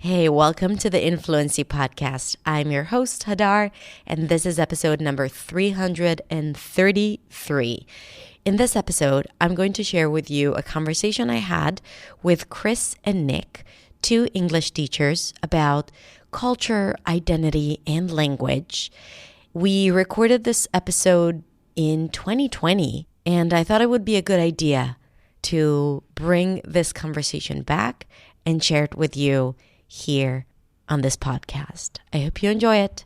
Hey, welcome to the Influency Podcast. I'm your host, Hadar, and this is episode number 333. In this episode, I'm going to share with you a conversation I had with Chris and Nick, two English teachers, about culture, identity, and language. We recorded this episode in 2020, and I thought it would be a good idea to bring this conversation back and share it with you here on this podcast. I hope you enjoy it.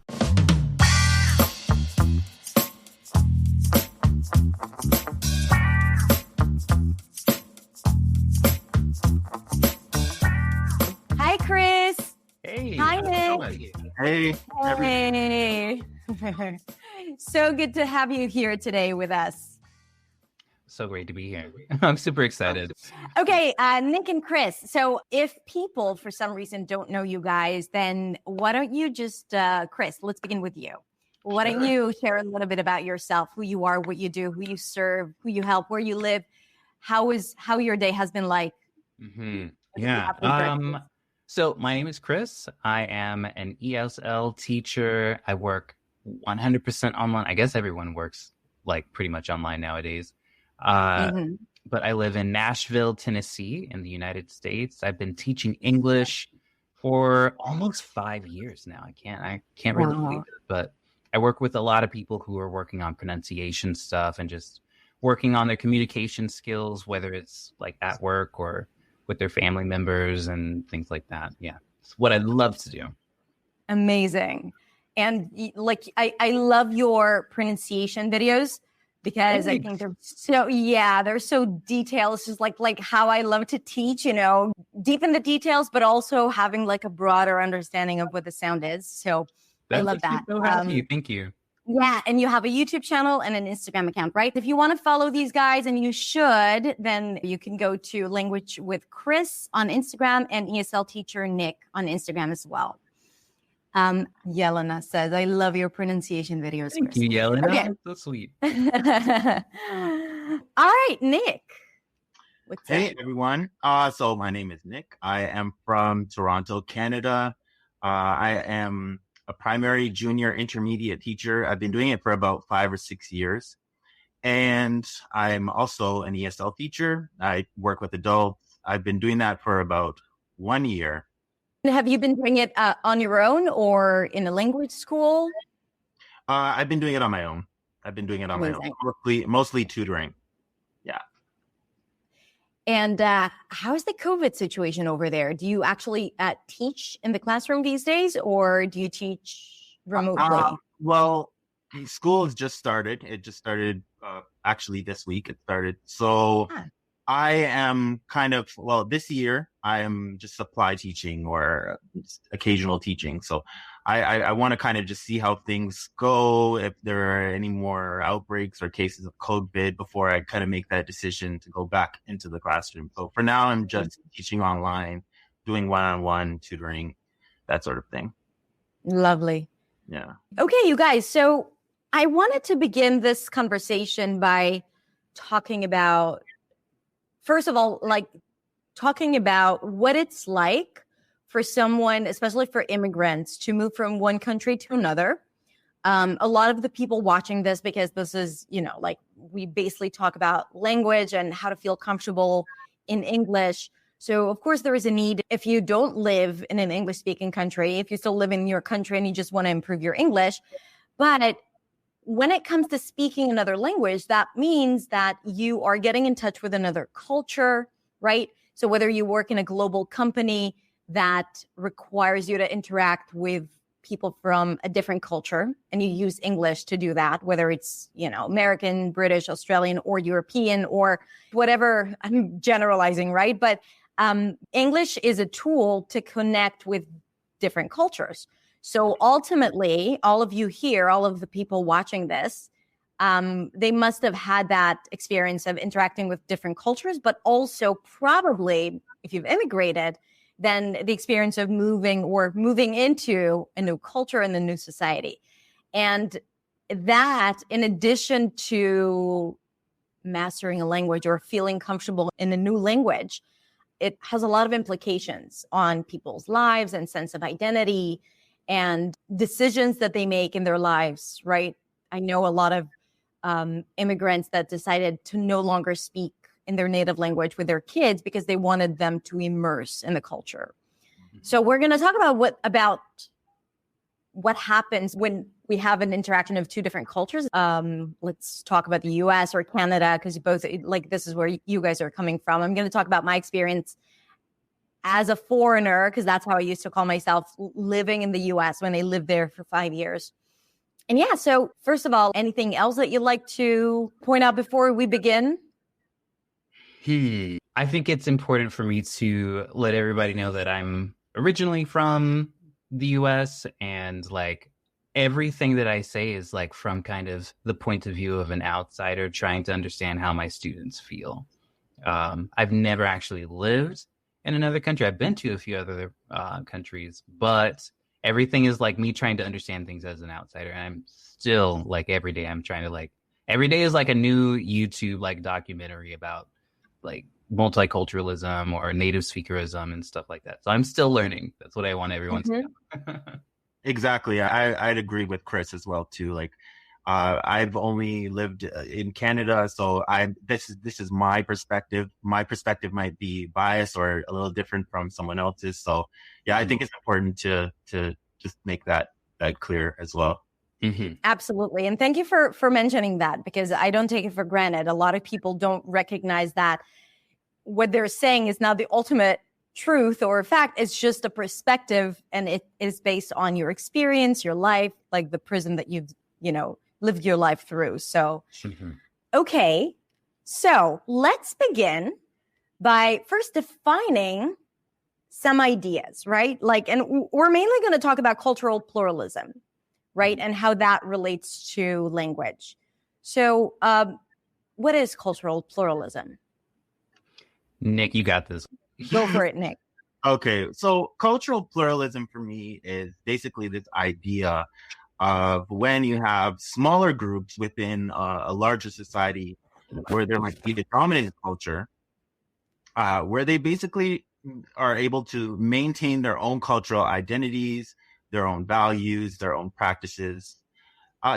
Hi, Chris. Hey. Hi, Nick. Hey. Hey. So good to have you here today with us. So great to be here. I'm super excited. Okay, Nick and Chris. So if people, for some reason, don't know you guys, then why don't you just, Chris, let's begin with you. Why don't you share a little bit about yourself, who you are, what you do, who you serve, who you help, where you live, how your day has been like? Mm-hmm. Yeah. So my name is Chris. I am an ESL teacher. I work 100% online. I guess everyone works like pretty much online nowadays. But I live in Nashville, Tennessee in the United States. I've been teaching English for almost 5 years now. I can't really believe it, but I work with a lot of people who are working on pronunciation stuff and just working on their communication skills, whether it's like at work or with their family members and things like that. Yeah. It's what I'd love to do. Amazing. And like, I love your pronunciation videos. Because I think they're so detailed. It's just like how I love to teach, deep in the details, but also having like a broader understanding of what the sound is. So I love that. So happy. Thank you. Yeah. And you have a YouTube channel and an Instagram account, right? If you want to follow these guys, and you should, then you can go to Language with Chris on Instagram and ESL Teacher Nick on Instagram as well. Yelena says, I love your pronunciation videos. Thank you, Yelena. Okay. So sweet. All right, Nick. Hey, everyone. So my name is Nick. I am from Toronto, Canada. I am a primary, junior, intermediate teacher. I've been doing it for about 5 or 6 years. And I'm also an ESL teacher. I work with adults. I've been doing that for about 1 year. Have you been doing it on your own or in a language school? I've been doing it on my own. Amazing. Mostly tutoring. Yeah. And how is the COVID situation over there? Do you actually teach in the classroom these days, or do you teach remotely? Well, school has just started. It just started actually this week. It started. So I am this year I am just supply teaching or occasional teaching. So I want to kind of just see how things go, if there are any more outbreaks or cases of COVID before I kind of make that decision to go back into the classroom. So for now, I'm just teaching online, doing one-on-one tutoring, that sort of thing. Lovely. Yeah. Okay, you guys. So I wanted to begin this conversation by talking about, first of all, talking about what it's like for someone, especially for immigrants, to move from one country to another. A lot of the people watching this, because this is, we basically talk about language and how to feel comfortable in English. So, of course, there is a need if you don't live in an English-speaking country, if you still live in your country and you just want to improve your English. But when it comes to speaking another language, that means that you are getting in touch with another culture, right? So whether you work in a global company that requires you to interact with people from a different culture, and you use English to do that, whether it's, American, British, Australian, or European, or whatever, I'm generalizing, right? But English is a tool to connect with different cultures. So ultimately, all of you here, all of the people watching this, they must have had that experience of interacting with different cultures, but also probably, if you've immigrated, then the experience of moving into a new culture and a new society. And that, in addition to mastering a language or feeling comfortable in a new language, it has a lot of implications on people's lives and sense of identity and decisions that they make in their lives, right? I know a lot of immigrants that decided to no longer speak in their native language with their kids because they wanted them to immerse in the culture. So we're going to talk about what happens when we have an interaction of two different cultures. Let's talk about the US or Canada, because both, like, this is where you guys are coming from. I'm going to talk about my experience as a foreigner, because that's how I used to call myself, living in the US when I lived there for 5 years. And yeah, so first of all, anything else that you'd like to point out before we begin? I think it's important for me to let everybody know that I'm originally from the US, and like everything that I say is like from kind of the point of view of an outsider trying to understand how my students feel. I've never actually lived in another country. I've been to a few other countries, but everything is like me trying to understand things as an outsider. And I'm still like every day every day is like a new YouTube like documentary about like multiculturalism or native speakerism and stuff like that. So I'm still learning. That's what I want everyone to know. Exactly. I'd agree with Chris as well too. Like, I've only lived in Canada, so this is my perspective. My perspective might be biased or a little different from someone else's. So yeah, I think it's important to just make that clear as well. Mm-hmm. Absolutely. And thank you for mentioning that, because I don't take it for granted. A lot of people don't recognize that what they're saying is not the ultimate truth or fact. It's just a perspective, and it is based on your experience, your life, like the prison that you've, lived your life through. So, okay. So let's begin by first defining some ideas, right? Like, and we're mainly going to talk about cultural pluralism, right? And how that relates to language. So, what is cultural pluralism? Nick, you got this. Go for it, Nick. Okay, so cultural pluralism for me is basically this idea of when you have smaller groups within a larger society where there might be the dominant culture, where they basically are able to maintain their own cultural identities, their own values, their own practices.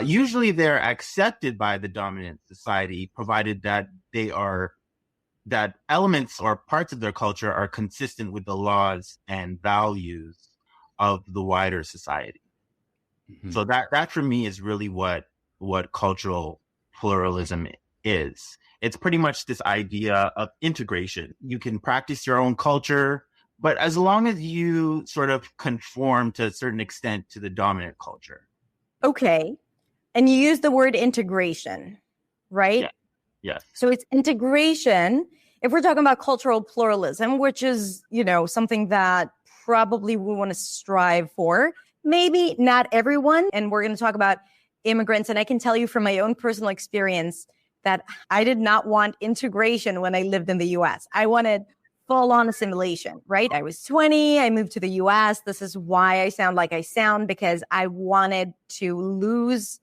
Usually they're accepted by the dominant society, provided that that elements or parts of their culture are consistent with the laws and values of the wider society. Mm-hmm. So that for me is really what cultural pluralism is. It's pretty much this idea of integration. You can practice your own culture, but as long as you sort of conform to a certain extent to the dominant culture. Okay. And you use the word integration, right? Yeah. Yes. So it's integration. If we're talking about cultural pluralism, which is, something that probably we want to strive for, maybe not everyone. And we're going to talk about immigrants. And I can tell you from my own personal experience that I did not want integration when I lived in the US. I wanted full-on assimilation, right? I was 20. I moved to the US. This is why I sound like I sound, because I wanted to lose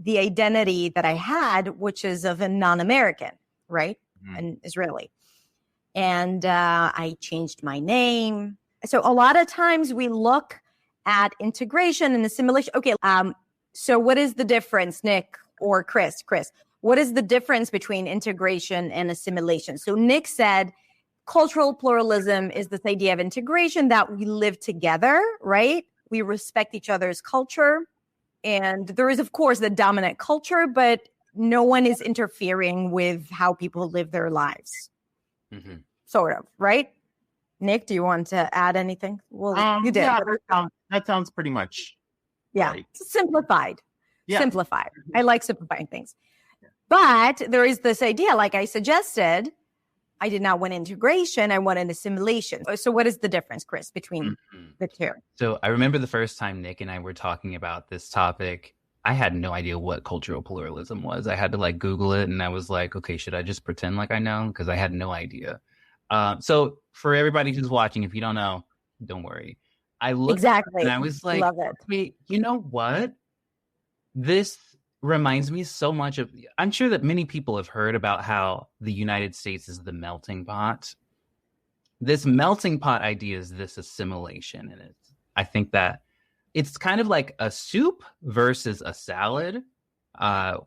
the identity that I had, which is of a non-American, right? Mm-hmm. An Israeli. And I changed my name. So a lot of times we look at integration and assimilation. Okay, so what is the difference, Nick or Chris? Chris, what is the difference between integration and assimilation? So Nick said cultural pluralism is this idea of integration, that we live together, right? We respect each other's culture. And there is, of course, the dominant culture, but no one is interfering with how people live their lives. Mm-hmm. Sort of, right? Nick, do you want to add anything? Well, you did. Yeah, that sounds pretty much. Yeah, like, simplified. Yeah. Simplified. I like simplifying things. Yeah. But there is this idea, like I suggested, I did not want integration. I wanted assimilation. So what is the difference, Chris, between the two? So I remember the first time Nick and I were talking about this topic, I had no idea what cultural pluralism was. I had to like Google it, and I was like, okay, should I just pretend like I know? Because I had no idea. So for everybody who's watching, if you don't know, don't worry. I looked exactly, and I was like, wait, you know what? This reminds me so much of, I'm sure that many people have heard about how the United States is the melting pot this melting pot idea is this assimilation. And I think that it's kind of like a soup versus a salad.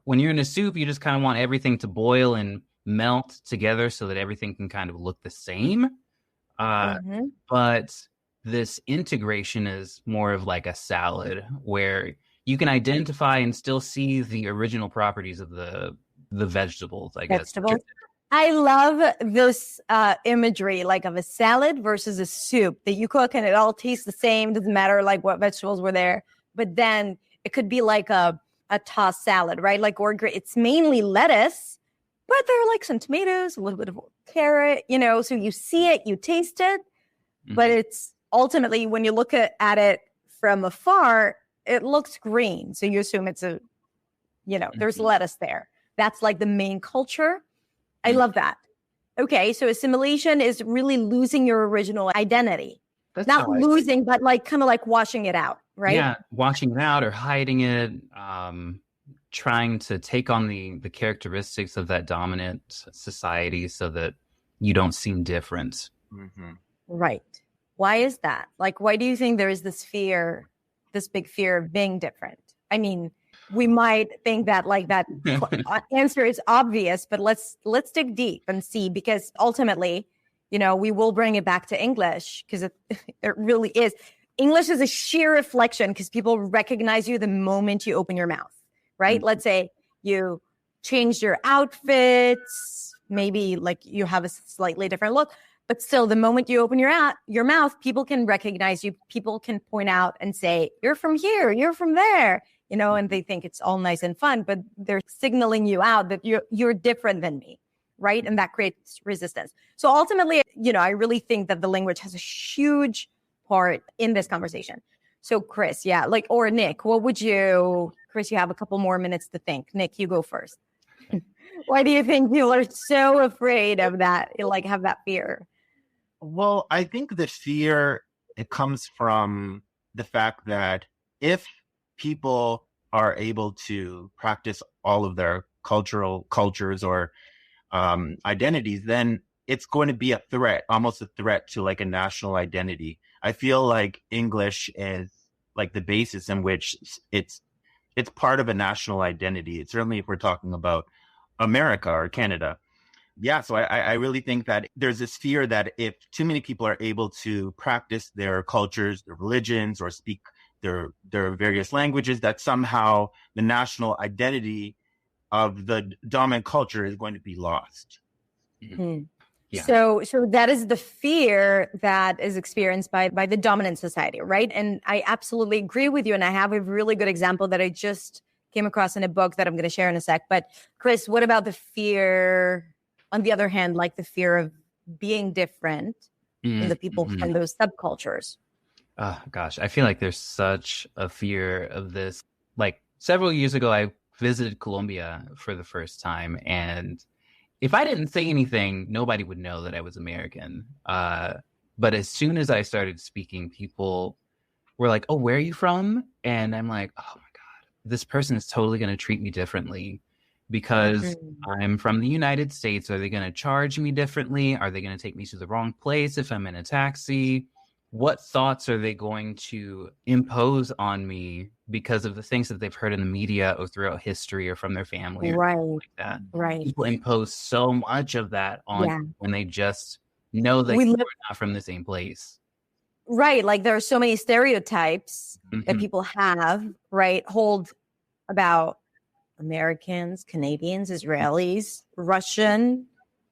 When you're in a soup, you just kind of want everything to boil and melt together so that everything can kind of look the same. But this integration is more of like a salad where you can identify and still see the original properties of the vegetables, I guess. I love this imagery, like of a salad versus a soup that you cook and it all tastes the same. Doesn't matter like what vegetables were there, but then it could be like a tossed salad, right? Like, or it's mainly lettuce, but there are like some tomatoes, a little bit of carrot, you know, so you see it, you taste it, but it's ultimately when you look at it from afar, it looks green. So you assume it's there's lettuce there. That's like the main culture. I love that. Okay, so assimilation is really losing your original identity. That's not losing, but like kind of like washing it out, right? Yeah, washing it out or hiding it, trying to take on the characteristics of that dominant society so that you don't seem different. Right. Why is that? Like, why do you think there is this fear, this big fear of being different? I mean, we might think that like that answer is obvious, but let's dig deep and see, because ultimately, you know, we will bring it back to English because it really is. English is a sheer reflection because people recognize you the moment you open your mouth, right? Let's say you changed your outfits, maybe like you have a slightly different look, but still the moment you open your mouth, people can recognize you. People can point out and say, you're from here, you're from there. You know, and they think it's all nice and fun, but they're signaling you out that you're different than me, right? And that creates resistance. So ultimately, you know, I really think that the language has a huge part in this conversation. So Chris, or Nick, Chris, you have a couple more minutes to think. Nick, you go first. Why do you think people are so afraid of that, like have that fear? Well, I think the fear, it comes from the fact that if people are able to practice all of their cultures or identities, then it's going to be almost a threat to like a national identity. I feel like English is like the basis in which it's part of a national identity. It's certainly if we're talking about America or Canada. Yeah, so I really think that there's this fear that if too many people are able to practice their cultures, their religions, or speak their various languages, that somehow the national identity of the dominant culture is going to be lost. Yeah. So that is the fear that is experienced by the dominant society, right? And I absolutely agree with you. And I have a really good example that I just came across in a book that I'm going to share in a sec. But Chris, what about the fear, on the other hand, like the fear of being different in the people from those subcultures? Oh, gosh, I feel like there's such a fear of this. Like several years ago, I visited Colombia for the first time. And if I didn't say anything, nobody would know that I was American. But as soon as I started speaking, people were like, oh, where are you from? And I'm like, oh, my God, this person is totally going to treat me differently because I'm from the United States. Are they going to charge me differently? Are they going to take me to the wrong place if I'm in a taxi? What thoughts are they going to impose on me because of the things that they've heard in the media or throughout history or from their family? Right. Like that. Right. People impose so much of that on when they just know that we're not from the same place. Right. Like there are so many stereotypes that people have, right? Hold about Americans, Canadians, Israelis, Russian,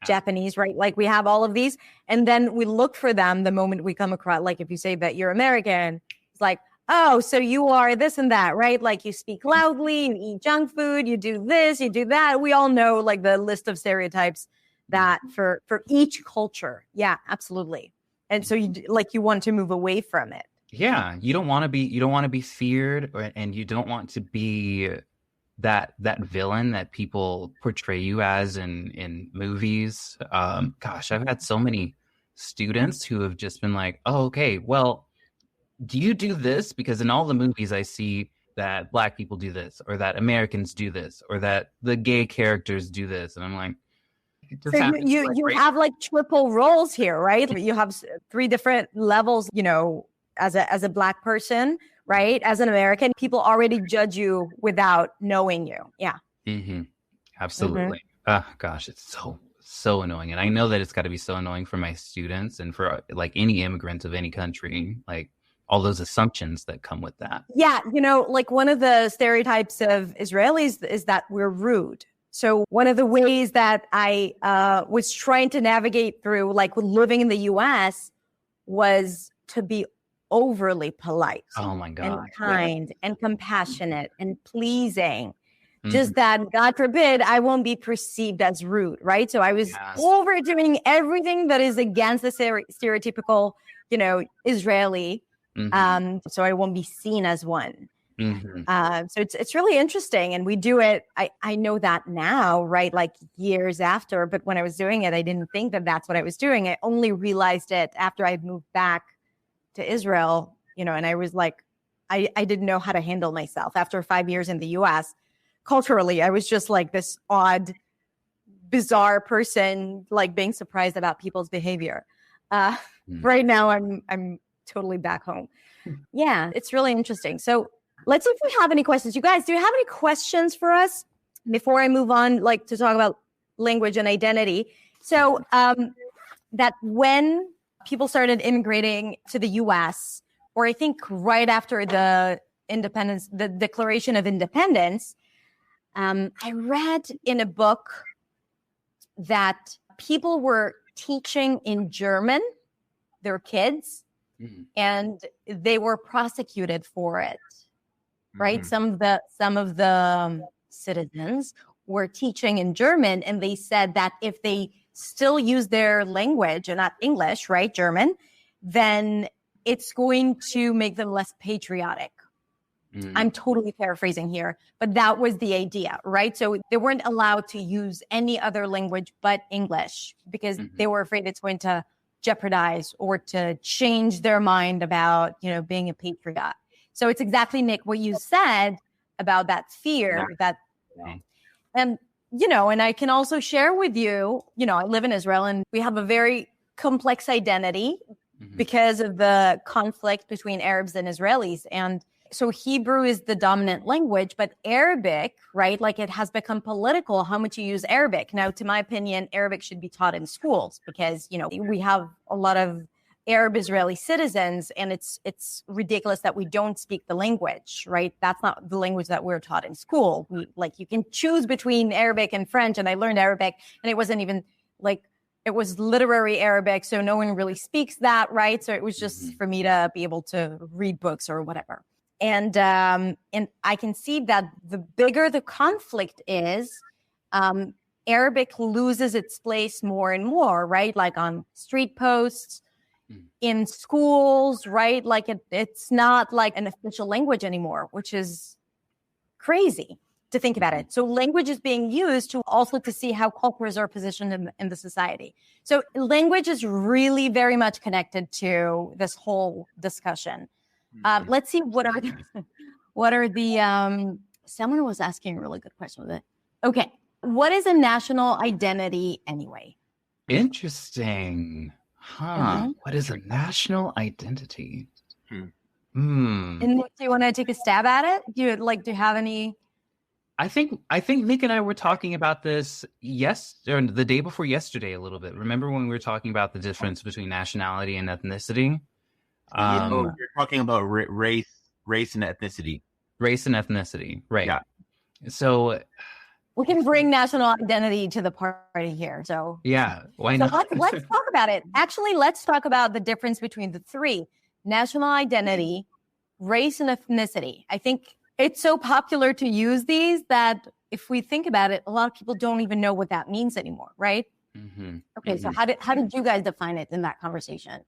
Japanese, right? Like we have all of these. And then we look for them the moment we come across, like if you say that you're American, it's like, oh, so you are this and that, right? Like you speak loudly, you eat junk food, you do this, you do that. We all know like the list of stereotypes that for each culture. Yeah, absolutely. And so you want to move away from it. Yeah. You don't want to be feared and you don't want to be that villain that people portray you as in movies. Gosh, I've had so many students who have just been like, oh, okay, well, do you do this? Because in all the movies I see that Black people do this, or that Americans do this, or that the gay characters do this. And I'm like, So you have like triple roles here, right? You have 3 different levels, as a Black person, right? As an American, people already judge you without knowing you. Yeah. Mm-hmm. Absolutely. Oh, gosh, it's so annoying. And I know that it's got to be so annoying for my students and for like any immigrant of any country, like all those assumptions that come with that. Yeah. Like one of the stereotypes of Israelis is that we're rude. So one of the ways that I was trying to navigate through, like living in the US, was to be overly polite. Oh my God. And kind and compassionate and pleasing. Just that, God forbid, I won't be perceived as rude, right? So I was overdoing everything that is against the stereotypical, Israeli. So I won't be seen as one. So it's really interesting. And we do it. I know that now, right? Like years after, but when I was doing it, I didn't think that that's what I was doing. I only realized it after I'd moved back to Israel, and I was like, I didn't know how to handle myself after 5 years in the US. Culturally, I was just like this odd, bizarre person, like being surprised about people's behavior. Right now, I'm totally back home. Yeah, it's really interesting. So let's see if we have any questions. You guys, do you have any questions for us before I move on, like to talk about language and identity? So that when people started immigrating to the U.S., or I think right after the Declaration of Independence, I read in a book that people were teaching in German, their kids, and they were prosecuted for it, right? Some of the citizens were teaching in German, and they said that if they still use their language and not English, right, German, then it's going to make them less patriotic. I'm totally paraphrasing here, but that was the idea, right? So they weren't allowed to use any other language but English because they were afraid it's going to jeopardize or to change their mind about, being a patriot. So it's exactly, Nick, what you said about that fear and I can also share with you, I live in Israel and we have a very complex identity because of the conflict between Arabs and Israelis. And so Hebrew is the dominant language, but Arabic, right? Like it has become political how much you use Arabic. Now, to my opinion, Arabic should be taught in schools because, we have a lot of Arab Israeli citizens and it's ridiculous that we don't speak the language, right? That's not the language that we're taught in school. You can choose between Arabic and French, and I learned Arabic and it wasn't even it was literary Arabic. So no one really speaks that, right? So it was just for me to be able to read books or whatever. And I can see that the bigger the conflict is, Arabic loses its place more and more, right? Like on street posts, in schools, right? Like it's not like an official language anymore, which is crazy to think about it. So language is being used to see how cultures are positioned in the society. So language is really very much connected to this whole discussion. Let's see what are the someone was asking a really good question with it. Okay. What is a national identity anyway? Interesting. What is a national identity? And do you want to take a stab at it? Do you have any? I think Nick and I were talking about this the day before yesterday a little bit. Remember when we were talking about the difference between nationality and ethnicity? You're talking about race and ethnicity. Race and ethnicity, right? Yeah. So we can bring national identity to the party here. So yeah, why not? So let's talk about it. Actually, let's talk about the difference between the 3: national identity, race, and ethnicity. I think it's so popular to use these that if we think about it, a lot of people don't even know what that means anymore, right? Okay, so how did you guys define it in that conversation?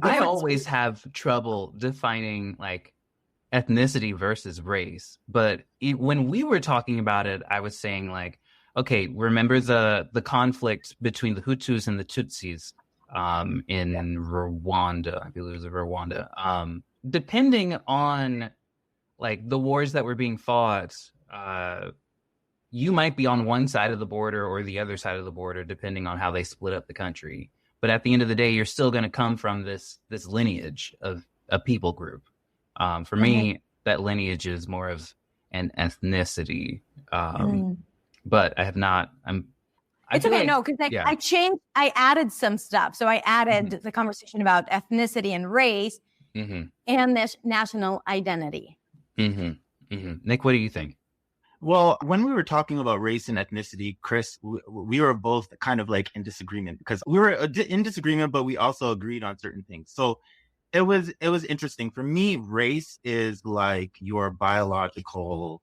I always have trouble defining like ethnicity versus race, but when we were talking about it, I was saying like, okay, remember the conflict between the Hutus and the Tutsis in Rwanda. I believe it was Rwanda. Depending on like the wars that were being fought, you might be on one side of the border or the other side of the border, depending on how they split up the country. But at the end of the day, you're still going to come from this lineage of a people group. For me, that lineage is more of an ethnicity. But I have not. It's okay, no, because I added some stuff. So I added the conversation about ethnicity and race and this national identity. Nick, what do you think? Well, when we were talking about race and ethnicity, Chris, we were both kind of like in disagreement, because we were in disagreement, but we also agreed on certain things. So it was interesting. For me, race is like your biological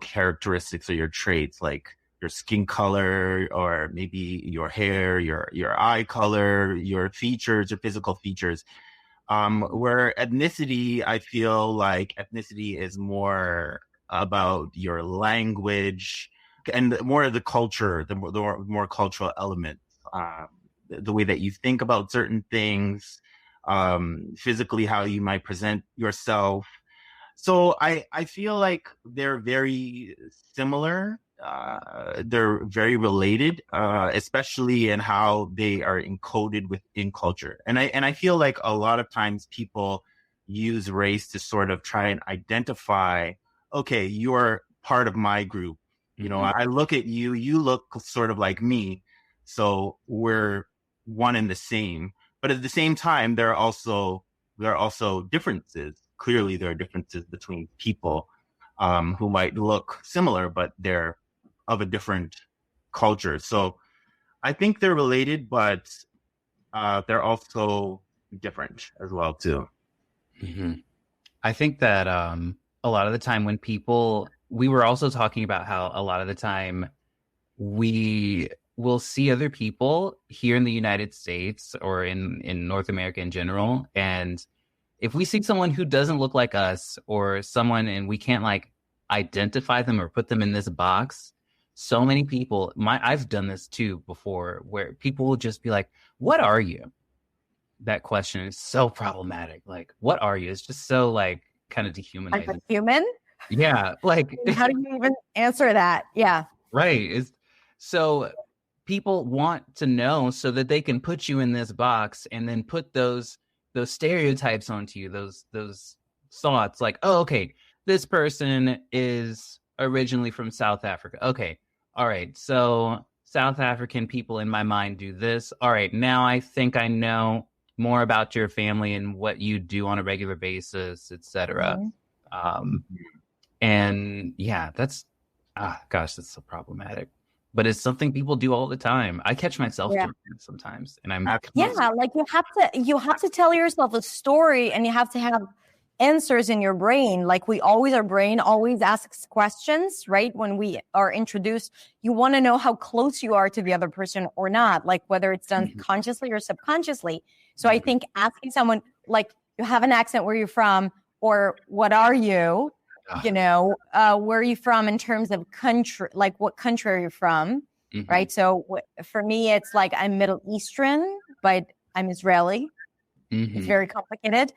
characteristics or your traits, like your skin color, or maybe your hair, your eye color, your features, your physical features. Where ethnicity, I feel like ethnicity is more about your language and more of the culture, the more cultural elements, the way that you think about certain things, physically, how you might present yourself. So I feel like they're very similar. They're very related, especially in how they are encoded within culture. And I feel like a lot of times people use race to sort of try and identify, okay, you're part of my group. You know, I look at you, you look sort of like me. So we're one and the same. But at the same time, there are also differences. Clearly, there are differences between people who might look similar, but they're of a different culture. So I think they're related, but they're also different as well, too. I think that a lot of the time when we were also talking about how a lot of the time we will see other people here in the United States or in North America in general. And if we see someone who doesn't look like us, or someone and we can't like identify them or put them in this box, so many people, I've done this too before, where people will just be like, what are you? That question is so problematic. Like, what are you? It's just so like kind of dehumanizing. Like a human? Yeah. Like, how do you even answer that? Yeah. Right. So people want to know so that they can put you in this box and then put those stereotypes onto you, those thoughts like, oh, okay, this person is originally from South Africa. Okay. All right. So South African people in my mind do this. All right. Now I think I know more about your family and what you do on a regular basis, etc. And yeah, that's that's so problematic. But it's something people do all the time. I catch myself doing it sometimes, and I'm like you have to tell yourself a story, and you have to have answers in your brain. Like our brain always asks questions, right? When we are introduced, you want to know how close you are to the other person or not, like whether it's done consciously or subconsciously. So I think asking someone like, you have an accent, where you're from, or what are you? You know, where are you from in terms of country, like what country are you from, right? So for me, it's like I'm Middle Eastern, but I'm Israeli. It's very complicated.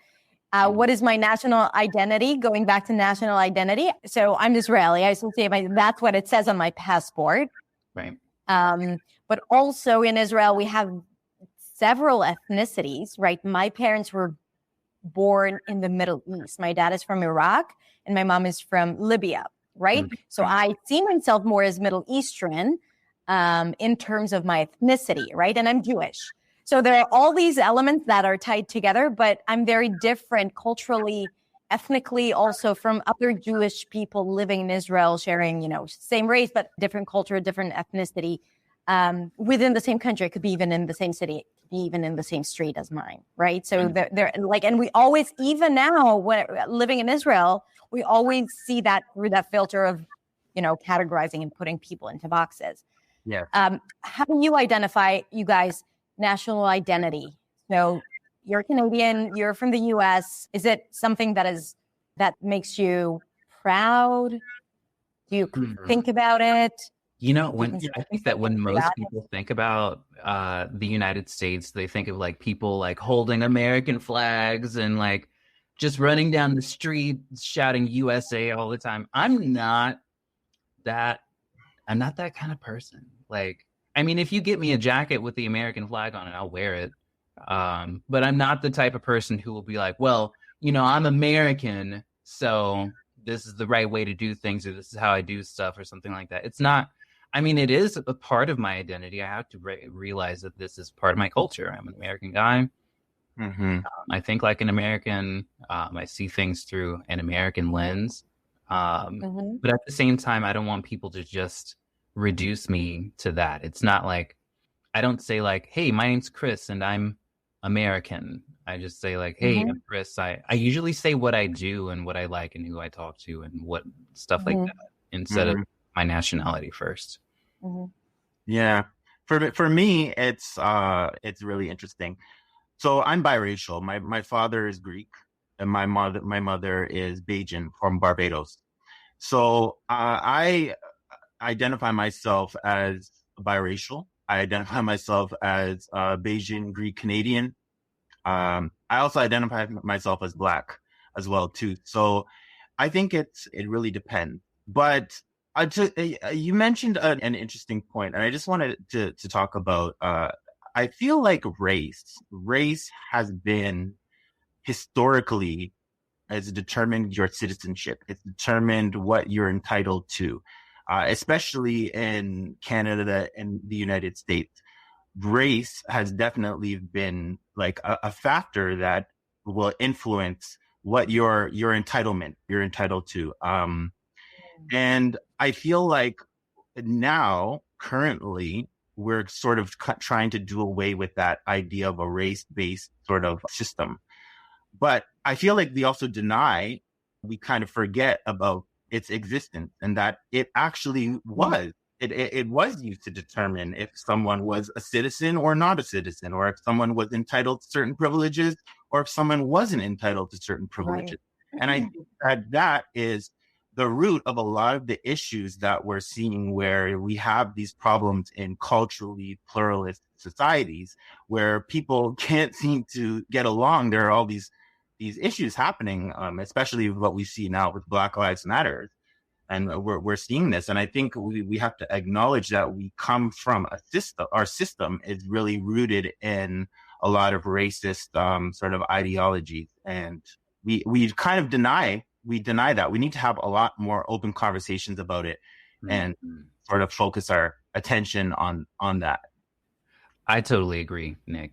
What is my national identity? Going back to national identity. So I'm Israeli. I associate that's what it says on my passport. Right. But also in Israel, we have several ethnicities, right? My parents were born in the Middle East. My dad is from Iraq and my mom is from Libya, right? So I see myself more as Middle Eastern in terms of my ethnicity, right? And I'm Jewish. So there are all these elements that are tied together, but I'm very different culturally, ethnically, also from other Jewish people living in Israel, sharing, same race, but different culture, different ethnicity within the same country. It could be even in the same city, it could be even in the same street as mine, right? So they're like, and we always, even now, when living in Israel, we always see that through that filter of, categorizing and putting people into boxes. Yeah. How do you identify, you guys, national identity? So you're Canadian, you're from the US. Is it something that makes you proud? Do you think about it? I think that when most people think about the United States, they think of like people like holding American flags and like just running down the street shouting USA all the time. I'm not that kind of person. Like, I mean, if you get me a jacket with the American flag on it, I'll wear it. But I'm not the type of person who will be like, well, I'm American, so this is the right way to do things, or this is how I do stuff, or something like that. It's not. I mean, it is a part of my identity. I have to realize that this is part of my culture. I'm an American guy. Mm-hmm. I think like an American. I see things through an American lens. But at the same time, I don't want people to just reduce me to that. It's not like, I don't say like, hey, my name's Chris and I'm American. I just say like, hey, I'm Chris. I usually say what I do and what I like and who I talk to and what stuff like that, instead of my nationality first. Yeah. For me, it's really interesting. So I'm biracial. My father is Greek and my mother is Bajan from Barbados. So I identify myself as biracial. I identify myself as Bajan, Greek, Canadian. I also identify myself as Black as well too. So I think it really depends. But you mentioned an interesting point, and I just wanted to talk about. I feel like race has been historically has determined your citizenship. It's determined what you're entitled to, especially in Canada and the United States. Race has definitely been like a factor that will influence what you're entitled to. And I feel like now, currently, we're sort of trying to do away with that idea of a race-based sort of system. But I feel like we kind of forget about its existence, and that it actually was. It was used to determine if someone was a citizen or not a citizen, or if someone was entitled to certain privileges, or if someone wasn't entitled to certain privileges. Right. And I think that is the root of a lot of the issues that we're seeing, where we have these problems in culturally pluralist societies where people can't seem to get along. There are all these issues happening, especially what we see now with Black Lives Matter. And we're seeing this. And I think we have to acknowledge that we come from a system. Our system is really rooted in a lot of racist sort of ideologies. And we kind of deny that. We need to have a lot more open conversations about it and sort of focus our attention on that. I totally agree, Nick.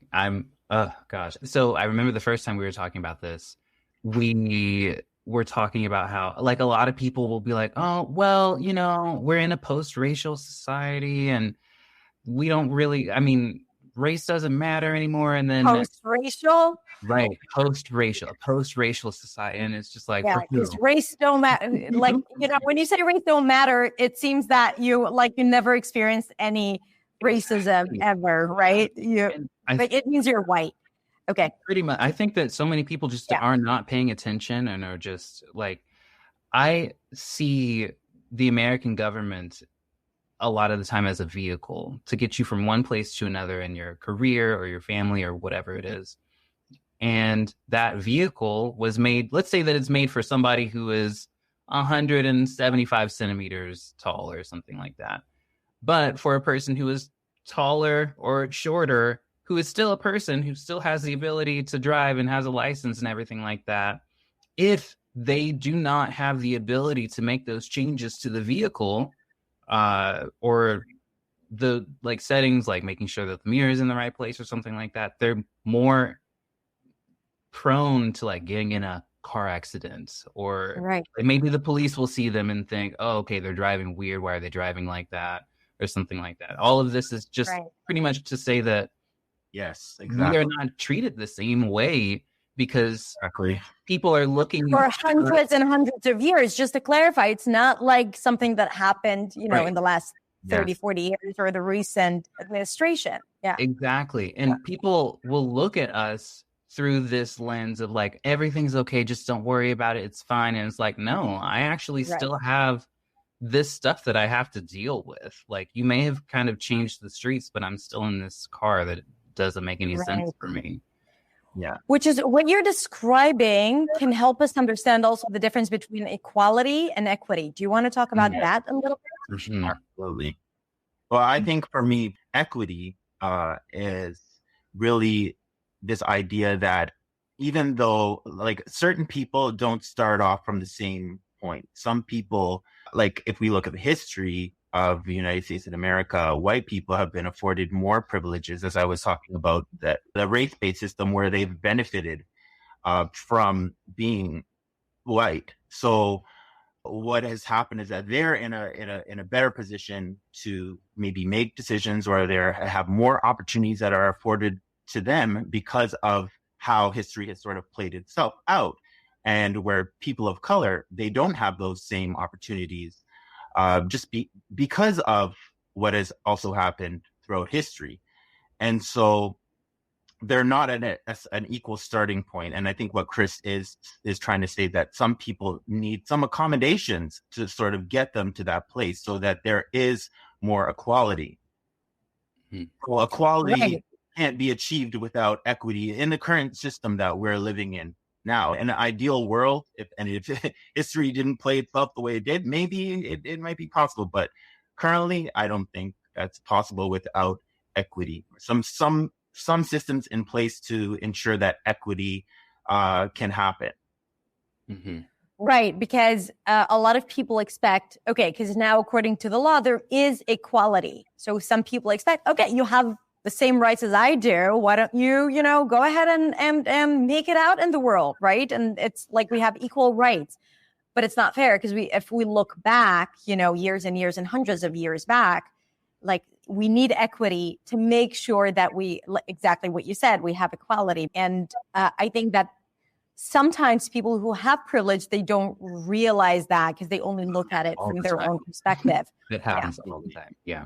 So I remember the first time we were talking about this, we were talking about how, like, a lot of people will be like, oh, well, we're in a post-racial society and we don't really, race doesn't matter anymore. And then post-racial, right? Post-racial society, and it's just like, because race don't matter. Like, when you say race don't matter, it seems that you never experienced any racism ever, right? But it means you're white. Okay. Pretty much. I think that so many people just are not paying attention and are just like, I see the American government a lot of the time as a vehicle to get you from one place to another in your career or your family or whatever it is. And that vehicle was made, let's say that it's made for somebody who is 175 centimeters tall or something like that. But for a person who is taller or shorter, who is still a person who still has the ability to drive and has a license and everything like that, if they do not have the ability to make those changes to the vehicle, or the settings, like making sure that the mirror is in the right place or something like that, they're more prone to getting in a car accident, or maybe the police will see them and think, oh, okay, they're driving weird. Why are they driving like that? Or something like that. All of this is just pretty much to say that yes, exactly, we are not treated the same way because people are looking for hundreds and hundreds of years. Just to clarify, it's not like something that happened, in the last 30, 40 years or the recent administration. Yeah, exactly. And people will look at us through this lens of everything's okay, just don't worry about it, it's fine. And it's like, no, I actually still have this stuff that I have to deal with. You may have kind of changed the streets, but I'm still in this car that doesn't make any sense for me. Yeah. Which is what you're describing can help us understand also the difference between equality and equity. Do you want to talk about that a little bit? Mm-hmm. Absolutely. Well, I think for me, equity is really this idea that even though like certain people don't start off from the same point, some people, like if we look at the history of the United States of America, white people have been afforded more privileges, as I was talking about, that the race-based system where they've benefited from being white. So what has happened is that they're in a better position to maybe make decisions, or they have more opportunities that are afforded to them because of how history has sort of played itself out. And where people of color, they don't have those same opportunities because of what has also happened throughout history. And so they're not at an equal starting point. And I think what Chris is trying to say, that some people need some accommodations to sort of get them to that place so that there is more equality. Well, equality can't be achieved without equity in the current system that we're living in now. In an ideal world, if history didn't play itself the way it did, maybe it might be possible. But currently, I don't think that's possible without equity. Some systems in place to ensure that equity can happen. Mm-hmm. Right, because a lot of people expect, okay, because now according to the law, there is equality. So some people expect, okay, you have the same rights as I do. Why don't you, go ahead and make it out in the world, right? And it's like we have equal rights. But it's not fair because if we look back, years and years and hundreds of years back, like we need equity to make sure that exactly what you said, we have equality. And I think that sometimes people who have privilege, they don't realize that because they only look at it from their own perspective. It happens all the time. Yeah,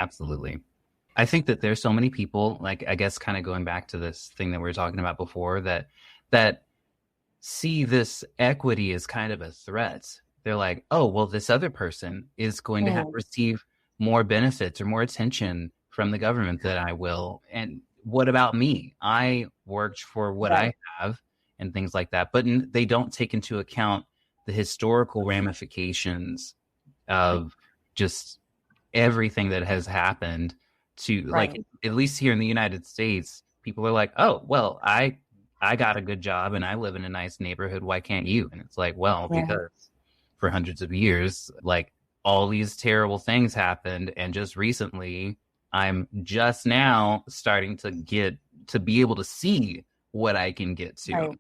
absolutely. I think that there's so many people, like, I guess kind of going back to this thing that we were talking about before, that see this equity as kind of a threat. They're like, oh, well, this other person is going to receive more benefits or more attention from the government than I will. And what about me? I worked for what I have and things like that. But they don't take into account the historical ramifications of just everything that has happened to like, at least here in the United States, people are like, oh, well, I got a good job and I live in a nice neighborhood. Why can't you? And it's like, well, because for hundreds of years, like all these terrible things happened. And just recently, I'm just now starting to be able to see what I can get to. Right.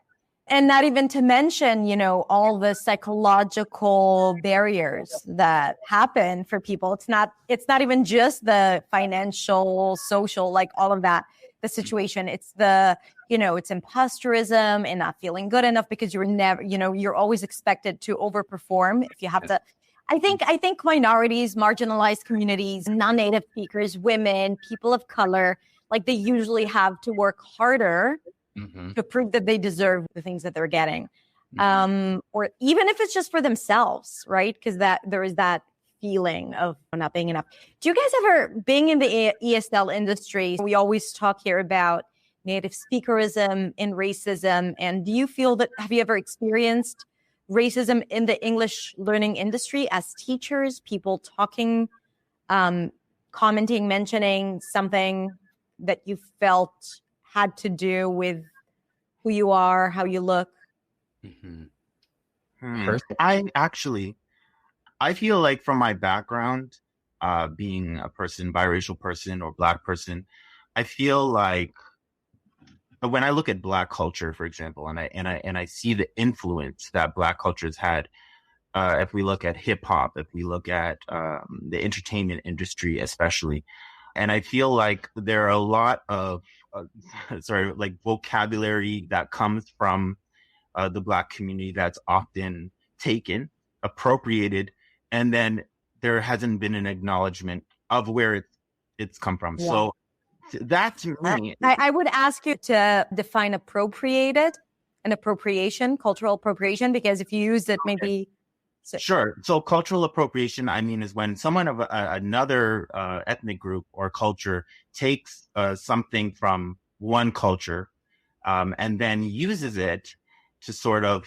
And not even to mention, all the psychological barriers that happen for people. It's not even just the financial, social, like all of that, the situation. It's it's imposterism and not feeling good enough because you're never, you're always expected to overperform if you have to. I think minorities, marginalized communities, non-native speakers, women, people of color, like they usually have to work harder to prove that they deserve the things that they're getting. Or even if it's just for themselves, right? Because there is that feeling of not being enough. Do you guys ever, being in the ESL industry, we always talk here about native speakerism and racism. And do you feel that, have you ever experienced racism in the English learning industry as teachers, people talking, commenting, mentioning something that you felt had to do with who you are, how you look? I feel like from my background, being a biracial person or Black person, I feel like when I look at Black culture, for example, and I see the influence that Black culture has had, if we look at hip hop, if we look at the entertainment industry, especially, and I feel like there are a lot of vocabulary that comes from the Black community that's often taken, appropriated, and then there hasn't been an acknowledgement of where it's come from. Yeah. So that to me, I would ask you to define appropriated and appropriation, cultural appropriation, because if you use it, maybe. Sure. So cultural appropriation, I mean, is when someone of another ethnic group or culture takes something from one culture and then uses it to sort of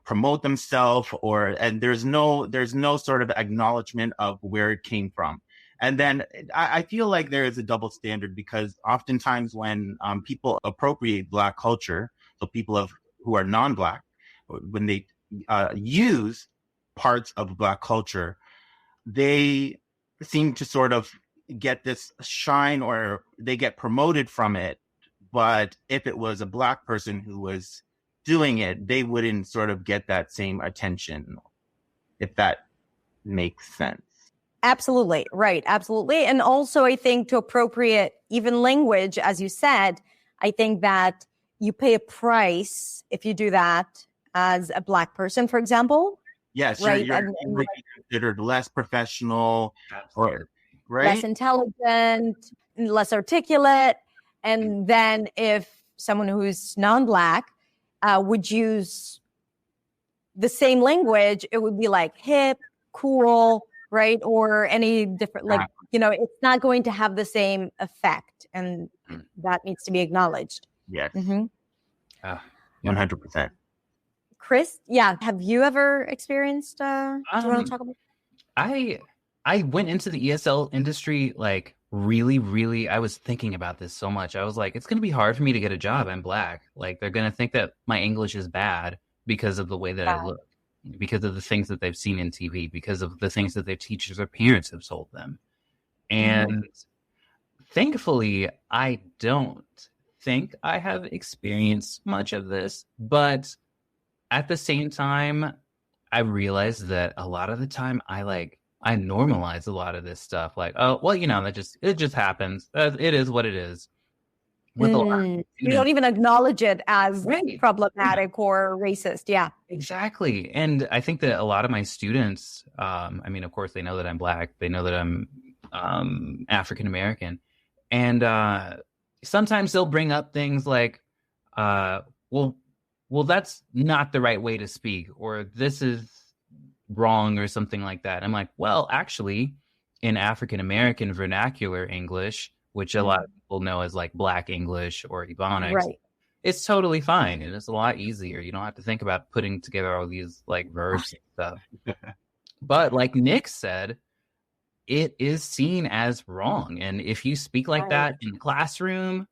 promote themselves, and there's no sort of acknowledgement of where it came from. And then I feel like there is a double standard, because oftentimes when people appropriate Black culture, so people who are non-Black, when they use parts of Black culture, they seem to sort of get this shine, or they get promoted from it. But if it was a Black person who was doing it, they wouldn't sort of get that same attention, if that makes sense. Absolutely. Right. Absolutely. And also, I think to appropriate even language, as you said, I think that you pay a price if you do that as a Black person, for example. Yes, right? You're considered less professional, or right? Less intelligent, less articulate. And then if someone who's non-Black would use the same language, it would be like hip, cool, right? Or any different, like, it's not going to have the same effect. And that needs to be acknowledged. Yes. 100%. Chris, have you ever experienced, do you want to talk about? I went into the ESL industry, like, really, I was thinking about this so much. I was like, it's going to be hard for me to get a job. I'm Black. Like, they're going to think that my English is bad because of the way that I look, because of the things that they've seen in TV, because of the things that their teachers or parents have told them. And thankfully, I don't think I have experienced much of this. But at the same time, I realized that a lot of the time I normalize a lot of this stuff. Like, oh, well, it just happens. It is what it is. With a lot of you don't even acknowledge it as problematic or racist. Yeah, exactly. And I think that a lot of my students, of course, they know that I'm Black. They know that I'm African American. And sometimes they'll bring up things like, well, that's not the right way to speak, or this is wrong, or something like that. I'm like, well, actually, in African American vernacular English, which a lot of people know as like Black English or Ebonics, it's totally fine. And it's a lot easier. You don't have to think about putting together all these like verbs and stuff. But like Nick said, it is seen as wrong. And if you speak like that in the classroom,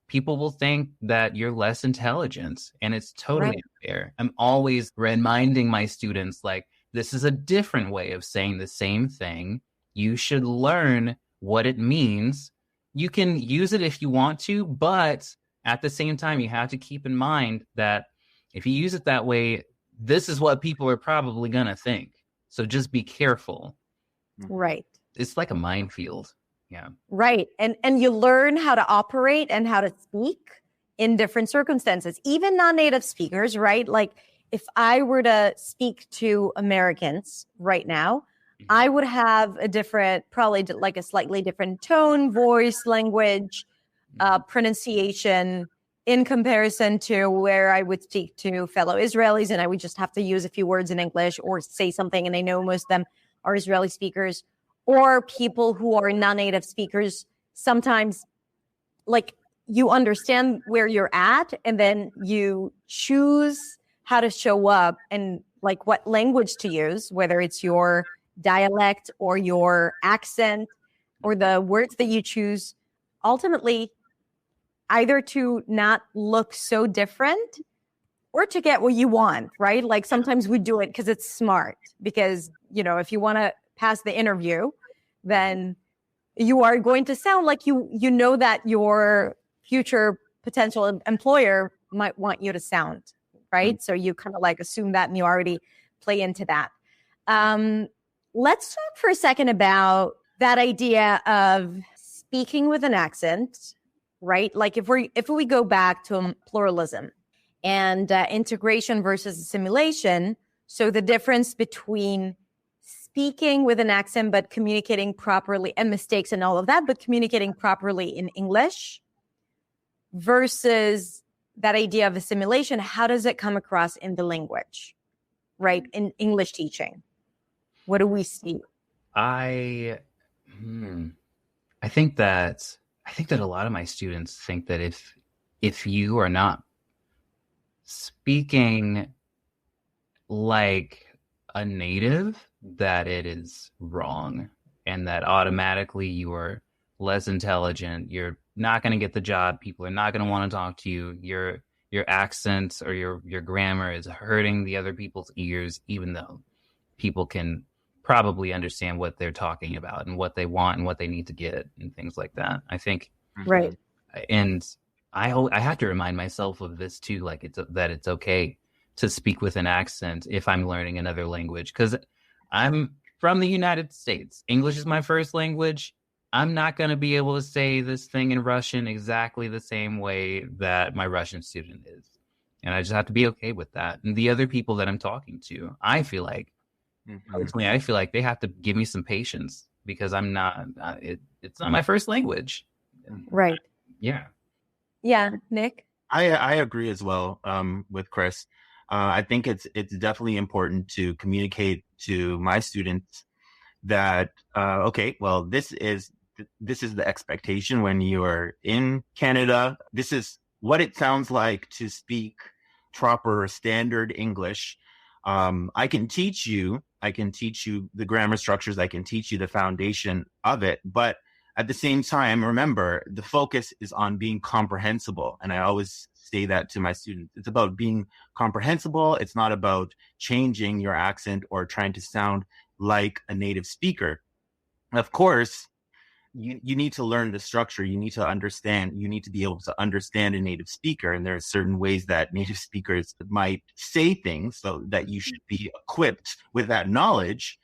people will think that you're less intelligent, and it's totally unfair. I'm always reminding my students, like, this is a different way of saying the same thing. You should learn what it means. You can use it if you want to, but at the same time, you have to keep in mind that if you use it that way, this is what people are probably going to think. So just be careful. Right. It's like a minefield. Yeah. Right. And you learn how to operate and how to speak in different circumstances, even non-native speakers, right? Like if I were to speak to Americans right now, I would have a different, probably like a slightly different tone, voice, language, pronunciation in comparison to where I would speak to fellow Israelis, and I would just have to use a few words in English or say something, and I know most of them are Israeli speakers, or people who are non-native speakers. Sometimes, like, you understand where you're at, and then you choose how to show up and like what language to use, whether it's your dialect or your accent or the words that you choose, ultimately either to not look so different or to get what you want, right? Like sometimes we do it because it's smart, because, if you want to pass the interview, then you are going to sound like you know that your future potential employer might want you to sound, right? So you kind of like assume that, and you already play into that. Let's talk for a second about that idea of speaking with an accent, right? Like if we go back to pluralism and integration versus assimilation, so the difference between speaking with an accent but communicating properly, and mistakes and all of that, but communicating properly in English versus that idea of assimilation, how does it come across in the language, right? In English teaching, what do we see? I think that a lot of my students think that if if you are not speaking like a native, that it is wrong, and that automatically you are less intelligent. You're not going to get the job. People are not going to want to talk to you. Your accent or your grammar is hurting the other people's ears, even though people can probably understand what they're talking about and what they want and what they need to get and things like that. I think, right. And I have to remind myself of this too, like it's okay to speak with an accent if I'm learning another language, because I'm from the United States. English is my first language. I'm not going to be able to say this thing in Russian exactly the same way that my Russian student is. And I just have to be okay with that. And the other people that I'm talking to, I feel like, personally, I feel like they have to give me some patience, because I'm not, it's not my first language. Right. Yeah. Yeah. Nick? I agree as well with Chris. I think it's definitely important to communicate to my students that, okay, well, this is the expectation when you are in Canada. This is what it sounds like to speak proper standard English. I can teach you the grammar structures. I can teach you the foundation of it. But at the same time, remember, the focus is on being comprehensible. And I always say that to my students. It's about being comprehensible. It's not about changing your accent or trying to sound like a native speaker. Of course, you need to learn the structure. You need to understand. You need to be able to understand a native speaker. And there are certain ways that native speakers might say things, so that you should be equipped with that knowledge.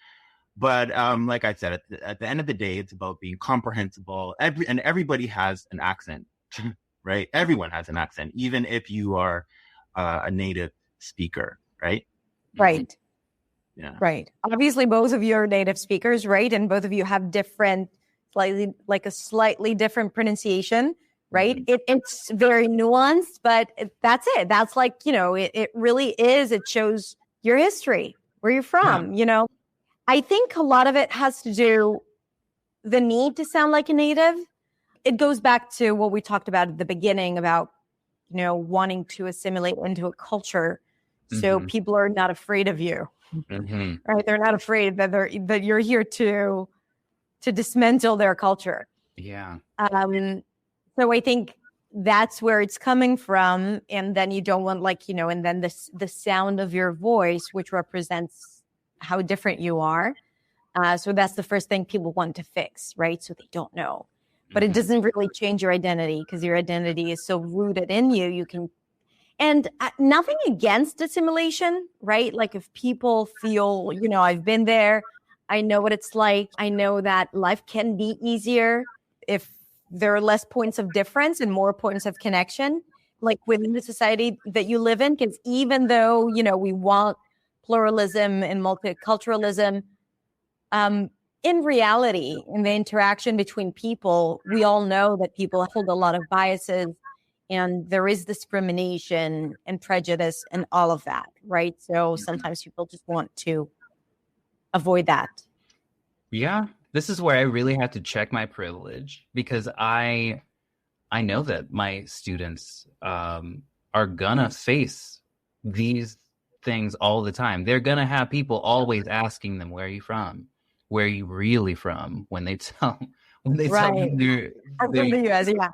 But like I said, at the end of the day, it's about being comprehensible. And everybody has an accent, right? Everyone has an accent, even if you are a native speaker, right? Right. Yeah. Right. Obviously, both of you are native speakers, right? And both of you have slightly different pronunciation, right? It's very nuanced, but that's it. That's it really is. It shows your history, where you're from, I think a lot of it has to do the need to sound like a native. It goes back to what we talked about at the beginning about, wanting to assimilate into a culture. So people are not afraid of you, right? They're not afraid that you're here to dismantle their culture. Yeah. So I think that's where it's coming from. And then you don't want and then the sound of your voice, which represents how different you are. So that's the first thing people want to fix, right? So they don't know. But it doesn't really change your identity, because your identity is so rooted in you. And nothing against assimilation, right? Like if people feel, I've been there, I know what it's like. I know that life can be easier if there are less points of difference and more points of connection, like within the society that you live in. Because even though, we want pluralism and multiculturalism, in reality, in the interaction between people, we all know that people hold a lot of biases, and there is discrimination and prejudice and all of that, right? So sometimes people just want to avoid that. Yeah, this is where I really have to check my privilege, because I know that my students are gonna face these things all the time. They're gonna have people always asking them, "Where are you from? Where are you really from?" When they tell me they're from the US, yeah.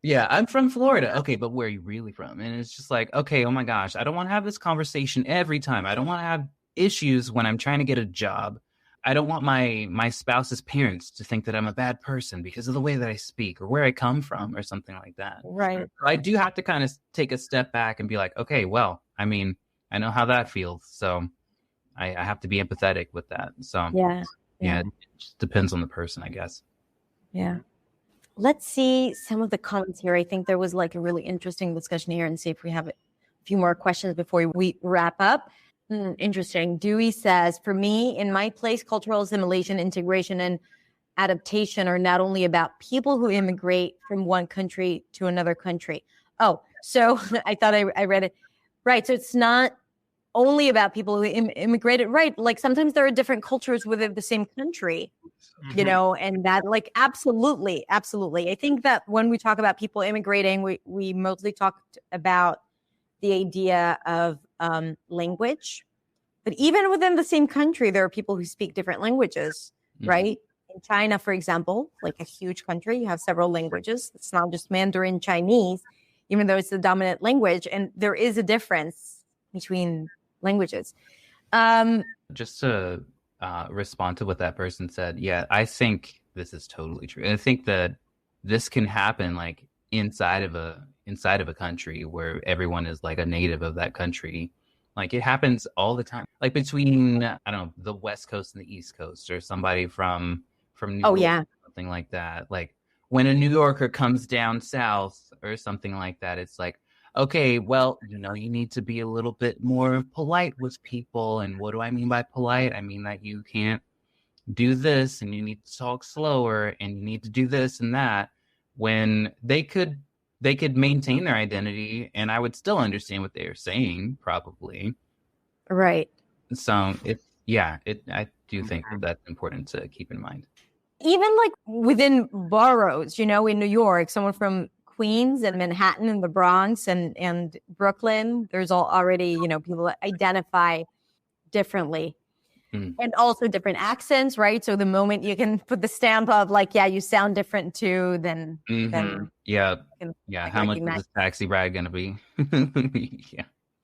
Yeah, I'm from Florida. Okay, but where are you really from? And it's just like, okay, oh my gosh, I don't want to have this conversation every time. I don't want to have issues when I'm trying to get a job. I don't want my spouse's parents to think that I'm a bad person because of the way that I speak or where I come from or something like that. Right. So I do have to kind of take a step back and be like, okay, well, I mean, I know how that feels. So I have to be empathetic with that. So yeah, it just depends on the person, I guess. Yeah. Let's see some of the comments here. I think there was a really interesting discussion here, and see if we have a few more questions before we wrap up. Interesting. Dewey says, for me, in my place, cultural assimilation, integration, and adaptation are not only about people who immigrate from one country to another country. Oh, so I thought I read it. Right. So it's not only about people who immigrated, right? Like sometimes there are different cultures within the same country, you know, and that like, absolutely. I think that when we talk about people immigrating, we mostly talked about the idea of language, but even within the same country, there are people who speak different languages, right? In China, for example, like a huge country, you have several languages. It's not just Mandarin Chinese, even though it's the dominant language. And there is a difference between languages. Just to respond to what that person said, yeah, I think this is totally true. And I think that this can happen like inside of a country where everyone is like a native of that country. Like it happens all the time, like between, I don't know, the West Coast and the East Coast, or somebody from New York, something like that. Like when a New Yorker comes down south or something like that, it's like, okay, well, you know, you need to be a little bit more polite with people. And what do I mean by polite? I mean that you can't do this and you need to talk slower and you need to do this and that, when they could maintain their identity and I would still understand what they are saying, probably. Right. So I do think that that's important to keep in mind. Even like within boroughs, you know, in New York, someone from Queens and Manhattan and the Bronx and Brooklyn, there's already, you know, people that identify differently. And also different accents, right? So the moment you can put the stamp of like, yeah, you sound different too, then yeah. How much is this taxi ride gonna be?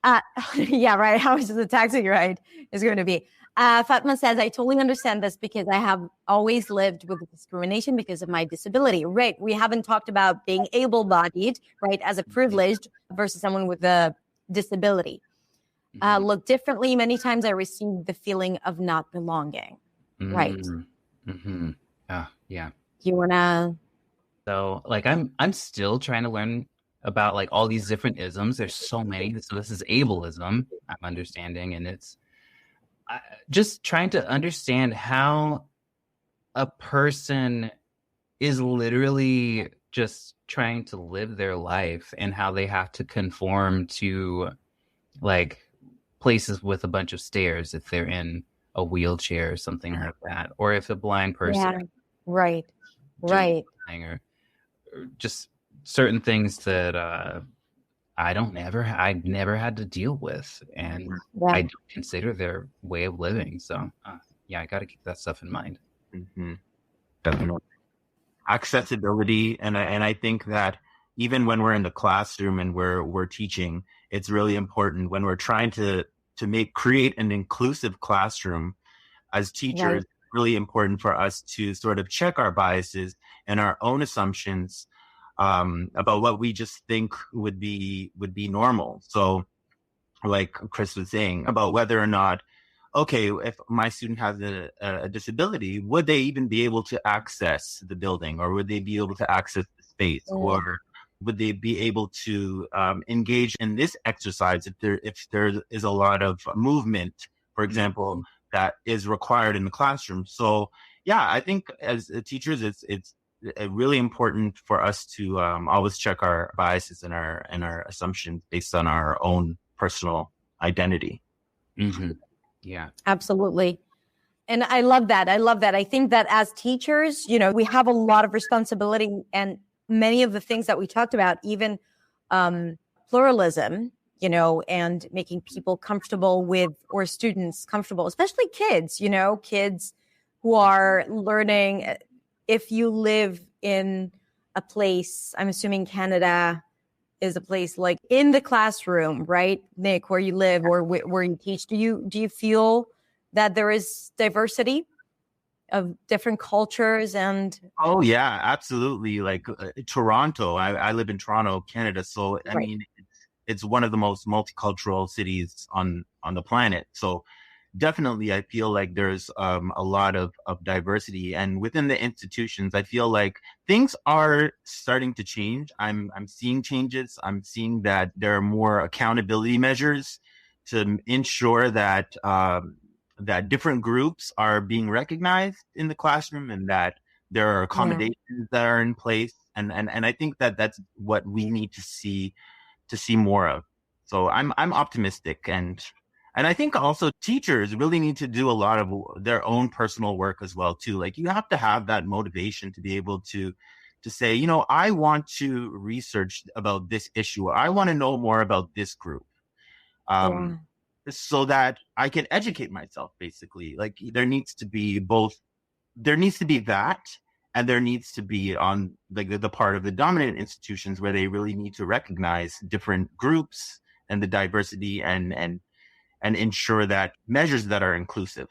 Yeah, right. How much is the taxi ride is going to be? Fatma says, I totally understand this because I have always lived with discrimination because of my disability. Right. We haven't talked about being able-bodied, right, as a privilege versus someone with a disability. Look differently. Many times I received the feeling of not belonging. Right. Yeah. You wanna? So like I'm still trying to learn about like all these different isms. There's so many. So this is ableism, I'm understanding, and it's just trying to understand how a person is literally just trying to live their life and how they have to conform to like places with a bunch of stairs if they're in a wheelchair or something like that, or if a blind person, right, or just certain things that I never had to deal with, and I don't consider their way of living. So I got to keep that stuff in mind. Definitely. Accessibility, and I think that even when we're in the classroom and we're teaching, it's really important when we're trying to create an inclusive classroom as teachers. It's really important for us to sort of check our biases and our own assumptions about what we just think would be normal. So like Chris was saying about whether or not, okay, if my student has a disability, would they even be able to access the building, or would they be able to access the space, or would they be able to engage in this exercise if there is a lot of movement, for example, that is required in the classroom? So I think as teachers, it's really important for us to always check our biases and our assumptions based on our own personal identity. Yeah, absolutely. And I love that. I think that as teachers, you know, we have a lot of responsibility, and many of the things that we talked about, even pluralism, you know, and making people comfortable with, or students comfortable, especially kids, you know, kids who are learning. If you live in a place, I'm assuming Canada is a place like in the classroom, right, Nick, where you live or where you teach, do you feel that there is diversity of different cultures? And oh yeah, absolutely. Like Toronto, I live in Toronto, Canada, so I mean it's one of the most multicultural cities on the planet. So definitely I feel like there's a lot of diversity, and within the institutions I feel like things are starting to change. I'm seeing changes. I'm seeing that there are more accountability measures to ensure that that different groups are being recognized in the classroom, and that there are accommodations that are in place, and I think that that's what we need to see more of. So I'm optimistic, and And I think also teachers really need to do a lot of their own personal work as well, too. Like you have to have that motivation to be able to say, I want to research about this issue. I want to know more about this group. So that I can educate myself, basically. Like there needs to be both. There needs to be that, and there needs to be on the part of the dominant institutions where they really need to recognize different groups and the diversity and ensure that measures that are inclusive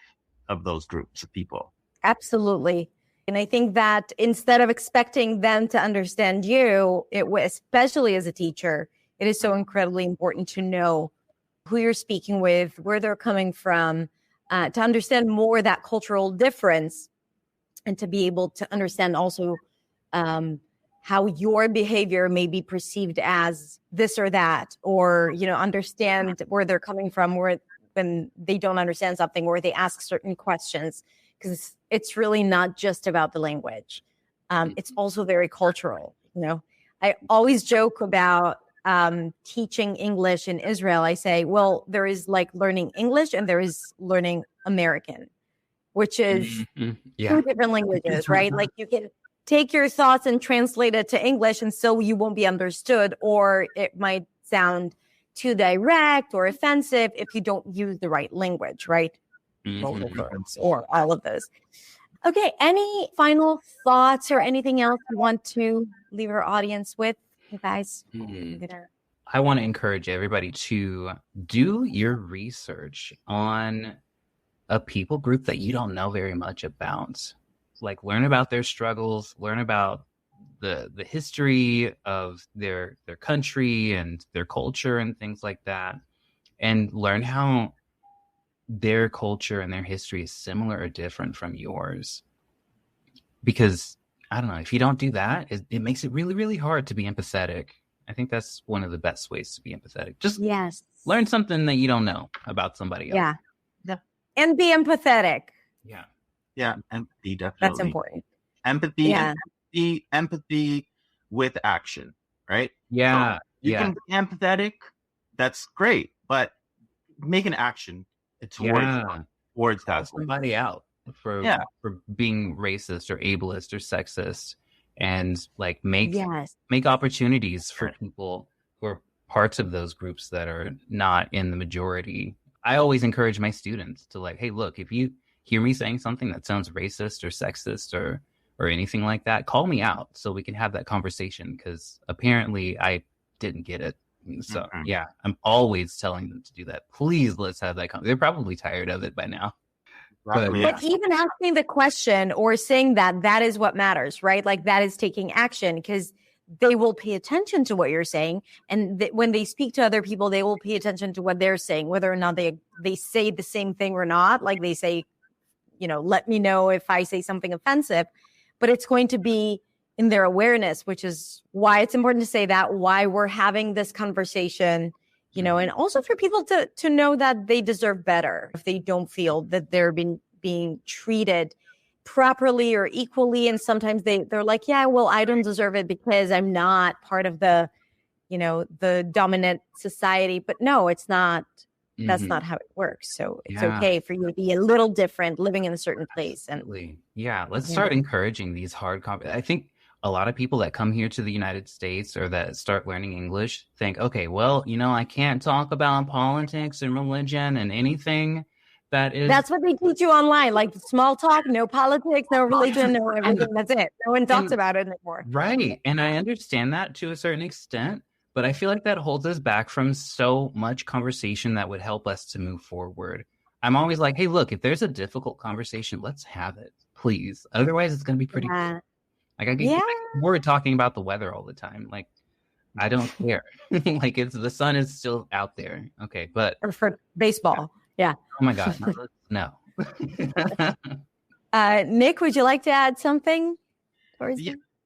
of those groups of people. Absolutely. And I think that instead of expecting them to understand you, especially as a teacher, it is so incredibly important to know who you're speaking with, where they're coming from, to understand more that cultural difference, and to be able to understand also how your behavior may be perceived as this or that, or, understand where they're coming from, when they don't understand something, or they ask certain questions, because it's really not just about the language. It's also very cultural. I always joke about teaching English in Israel. I say, well, there is like learning English and there is learning American, which is two different languages, right? Like you can take your thoughts and translate it to English, and so you won't be understood, or it might sound too direct or offensive if you don't use the right language, right? Vocal cords or all of those. Okay, any final thoughts or anything else you want to leave our audience with, you guys? I want to encourage everybody to do your research on a people group that you don't know very much about. Like learn about their struggles, learn about the history of their country and their culture and things like that, and learn how their culture and their history is similar or different from yours. Because I don't know, if you don't do that, it makes it really, really hard to be empathetic. I think that's one of the best ways to be empathetic. Just learn something that you don't know about somebody else. Yeah. And be empathetic. Yeah, empathy, definitely. That's important. Empathy with action, right? Yeah. So you can be empathetic, that's great, but make an action towards that. Somebody out for being racist or ableist or sexist, and like make opportunities for people who are parts of those groups that are not in the majority. I always encourage my students to like, hey, look, if you hear me saying something that sounds racist or sexist or anything like that, call me out so we can have that conversation, because apparently I didn't get it. So I'm always telling them to do that. Please, let's have that they're probably tired of it by now. But even asking the question or saying that is what matters, right? Like that is taking action, because they will pay attention to what you're saying. And when they speak to other people, they will pay attention to what they're saying, whether or not they say the same thing or not. Like they say, let me know if I say something offensive, but it's going to be in their awareness, which is why it's important to say that, why we're having this conversation, and also for people to know that they deserve better if they don't feel that they're being treated properly or equally. And sometimes they're like, yeah, well, I don't deserve it because I'm not part of the dominant society. But no, it's not. That's not how it works. So it's okay for you to be a little different living in a certain place. Absolutely. Let's start encouraging these hard I think a lot of people that come here to the United States or that start learning English think, okay, well, I can't talk about politics and religion and anything that is. That's what they teach you online, like small talk, no politics, no religion, no everything. That's it. No one talks about it anymore. Right. And I understand that to a certain extent, but I feel like that holds us back from so much conversation that would help us to move forward. I'm always like, hey, look, if there's a difficult conversation, let's have it, please. Otherwise, it's going to be pretty cool. Like I get bored talking about the weather all the time. Like, I don't care. Like the sun is still out there. Okay, but or for baseball. Yeah. Oh my God. No. Nick, would you like to add something?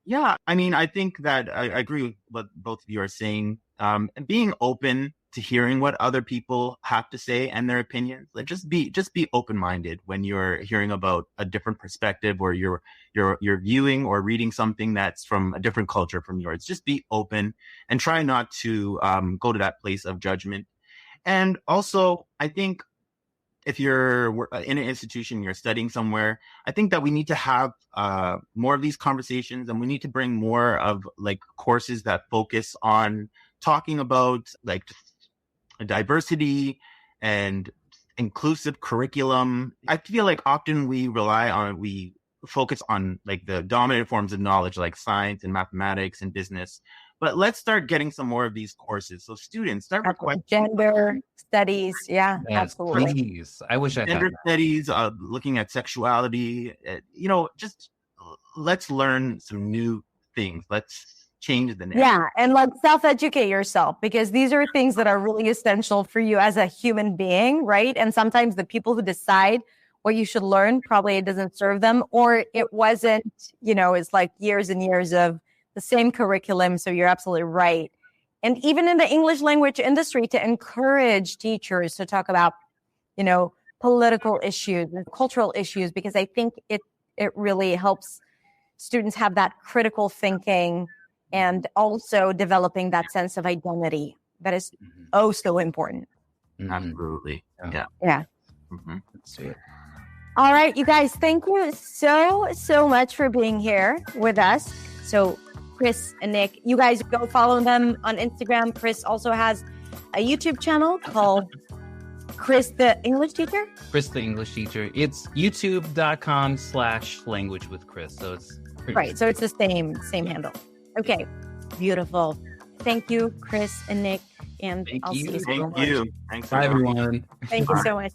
Yeah. I mean, I think that I agree with what both of you are saying. And being open to hearing what other people have to say and their opinions. Like just be open-minded when you're hearing about a different perspective, or you're viewing or reading something that's from a different culture from yours. Just be open and try not to go to that place of judgment. And also, I think if you're in an institution, you're studying somewhere, I think that we need to have more of these conversations, and we need to bring more of like courses that focus on talking about like diversity and inclusive curriculum. I feel like often we focus on like the dominant forms of knowledge like science and mathematics and business. But let's start getting some more of these courses. So students start requesting gender studies. Yeah, yes, absolutely. Please. I wish I had gender studies, looking at sexuality. Just let's learn some new things. Let's change the narrative. Yeah, and like self-educate yourself, because these are things that are really essential for you as a human being, right? And sometimes the people who decide what you should learn, probably it doesn't serve them, or it wasn't, it's like years and years of the same curriculum. So you're absolutely right. And even in the English language industry, to encourage teachers to talk about, political issues and cultural issues, because I think it really helps students have that critical thinking and also developing that sense of identity that is so important. Absolutely. Yeah. Mm-hmm. All right, you guys, thank you so much for being here with us. So Chris and Nick, you guys go follow them on Instagram. Chris also has a YouTube channel called Chris the English Teacher. Chris the English Teacher. It's youtube.com/language with Chris. So it's right. So it's the same handle. Okay. Beautiful. Thank you, Chris and Nick. And I'll see you soon. Thank you. Thanks. Bye, everyone. Thank you so much.